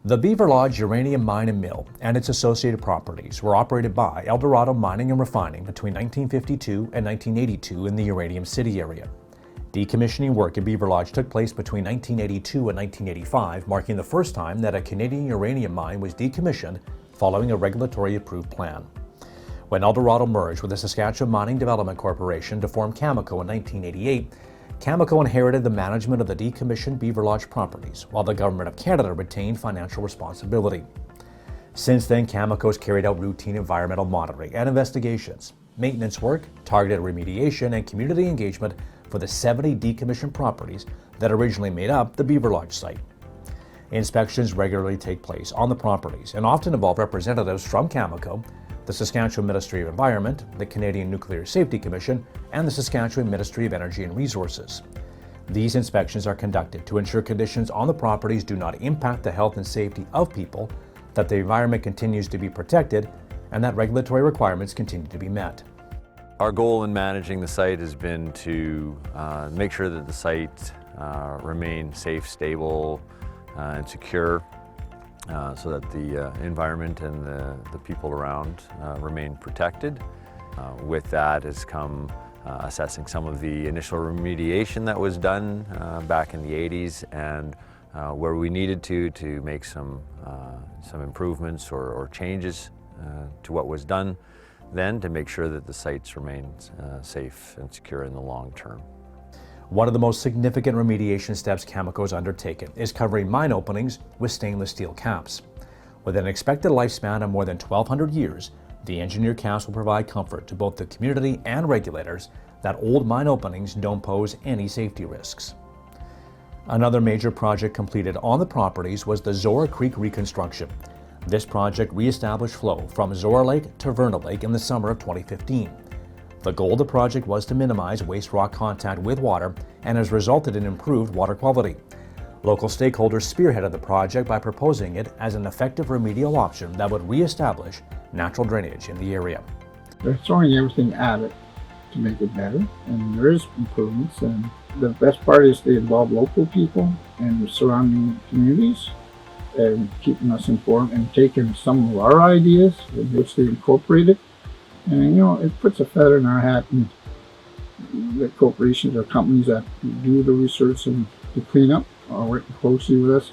The Beaver Lodge uranium mine and mill and its associated properties were operated by Eldorado Mining and Refining between 1952 and 1982 in the Uranium City area. Decommissioning work at Beaver Lodge took place between 1982 and 1985, marking the first time that a Canadian uranium mine was decommissioned following a regulatory approved plan. When Eldorado merged with the Saskatchewan Mining Development Corporation to form Cameco in 1988, Cameco inherited the management of the decommissioned Beaver Lodge properties, while the Government of Canada retained financial responsibility. Since then, Cameco has carried out routine environmental monitoring and investigations, maintenance work, targeted remediation, and community engagement for the 70 decommissioned properties that originally made up the Beaver Lodge site. Inspections regularly take place on the properties and often involve representatives from Cameco, the Saskatchewan Ministry of Environment, the Canadian Nuclear Safety Commission, and the Saskatchewan Ministry of Energy and Resources. These inspections are conducted to ensure conditions on the properties do not impact the health and safety of people, that the environment continues to be protected, and that regulatory requirements continue to be met. Our goal in managing the site has been to make sure that the site remains safe, stable, and secure, so that the environment and the people around remain protected. With that has come assessing some of the initial remediation that was done back in the 80s, and where we needed to make some improvements or changes to what was done then to make sure that the sites remain safe and secure in the long term. One of the most significant remediation steps Cameco has undertaken is covering mine openings with stainless steel caps. With an expected lifespan of more than 1,200 years, the engineered caps will provide comfort to both the community and regulators that old mine openings don't pose any safety risks. Another major project completed on the properties was the Zora Creek reconstruction. This project re-established flow from Zora Lake to Vernal Lake in the summer of 2015. The goal of the project was to minimize waste rock contact with water and has resulted in improved water quality. Local stakeholders spearheaded the project by proposing it as an effective remedial option that would re-establish natural drainage in the area. They're throwing everything at it to make it better, and there is improvements, and the best part is they involve local people and the surrounding communities and keeping us informed and taking some of our ideas in which they incorporated. And it puts a feather in our hat, and the corporations or companies that do the research and the cleanup are working closely with us.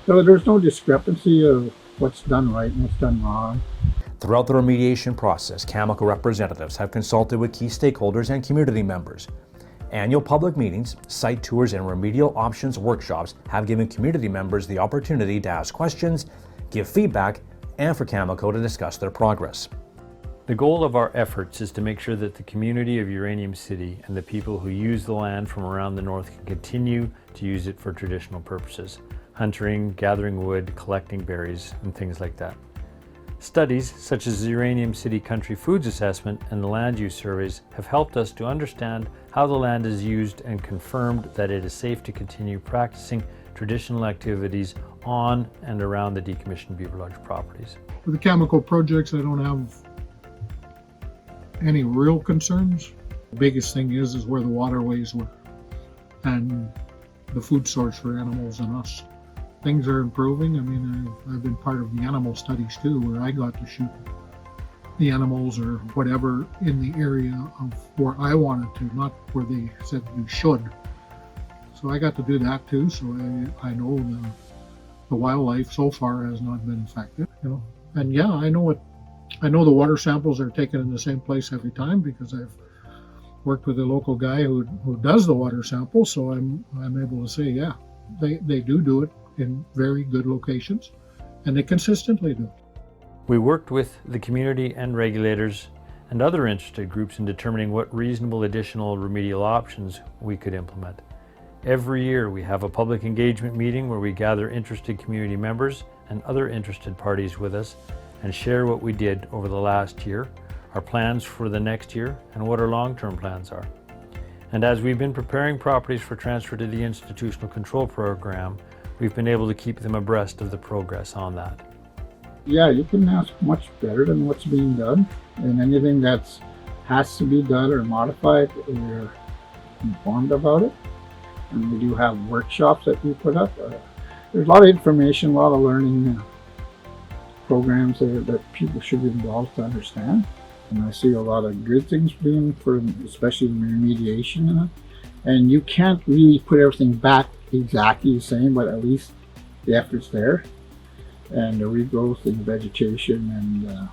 So there's no discrepancy of what's done right and what's done wrong. Throughout the remediation process, Cameco representatives have consulted with key stakeholders and community members. Annual public meetings, site tours, and remedial options workshops have given community members the opportunity to ask questions, give feedback, and for Cameco to discuss their progress. The goal of our efforts is to make sure that the community of Uranium City and the people who use the land from around the north can continue to use it for traditional purposes, hunting, gathering wood, collecting berries, and things like that. Studies such as the Uranium City Country Foods Assessment and the land use surveys have helped us to understand how the land is used and confirmed that it is safe to continue practicing traditional activities on and around the decommissioned Beaver Lodge properties. For the chemical projects, I don't have any real concerns. The biggest thing is where the waterways were and the food source for animals and us. Things are improving. I mean, I've been part of the animal studies too, where I got to shoot the animals or whatever in the area of where I wanted to, not where they said you should. So I got to do that too, so I know the wildlife so far has not been affected, And yeah, I know the water samples are taken in the same place every time because I've worked with a local guy who does the water samples, so I'm able to say, yeah, they do it in very good locations, and they consistently do. We worked with the community and regulators and other interested groups in determining what reasonable additional remedial options we could implement. Every year we have a public engagement meeting where we gather interested community members and other interested parties with us and share what we did over the last year, our plans for the next year, and what our long-term plans are. And as we've been preparing properties for transfer to the institutional control program, we've been able to keep them abreast of the progress on that. Yeah, you can ask much better than what's being done, and anything that has to be done or modified, we're informed about it. And we do have workshops that we put up. there's a lot of information, a lot of learning programs that people should be involved to understand. And I see a lot of good things being for, especially the remediation in it. And you can't really put everything back exactly the same, but at least the effort's there. And the regrowth and vegetation and a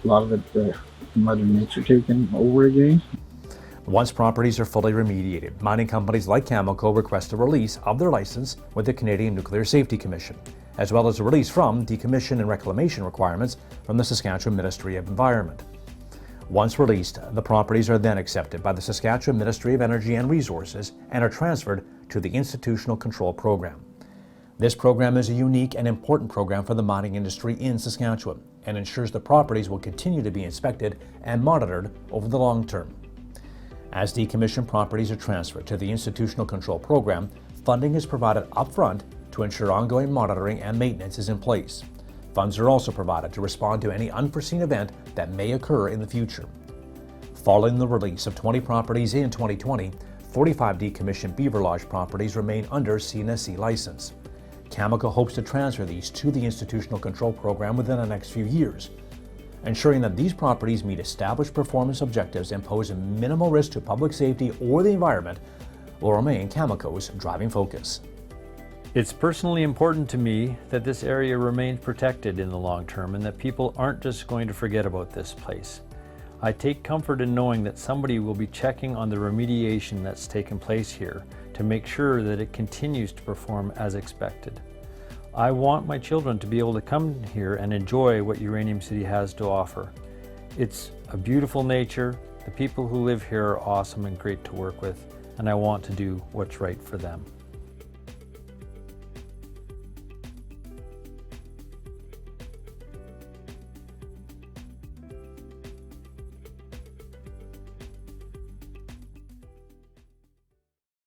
lot of it, Mother Nature taking over again. Once properties are fully remediated, mining companies like Cameco request a release of their license with the Canadian Nuclear Safety Commission, as well as a release from decommission and reclamation requirements from the Saskatchewan Ministry of Environment. Once released, the properties are then accepted by the Saskatchewan Ministry of Energy and Resources and are transferred to the Institutional Control Program. This program is a unique and important program for the mining industry in Saskatchewan and ensures the properties will continue to be inspected and monitored over the long term. As decommissioned properties are transferred to the Institutional Control Program, funding is provided upfront to ensure ongoing monitoring and maintenance is in place. Funds are also provided to respond to any unforeseen event that may occur in the future. Following the release of 20 properties in 2020, 45 decommissioned Beaver Lodge properties remain under CNSC license. Cameco hopes to transfer these to the Institutional Control Program within the next few years. Ensuring that these properties meet established performance objectives and pose a minimal risk to public safety or the environment will remain Cameco's driving focus. It's personally important to me that this area remains protected in the long term and that people aren't just going to forget about this place. I take comfort in knowing that somebody will be checking on the remediation that's taken place here to make sure that it continues to perform as expected. I want my children to be able to come here and enjoy what Uranium City has to offer. It's a beautiful nature, the people who live here are awesome and great to work with, and I want to do what's right for them.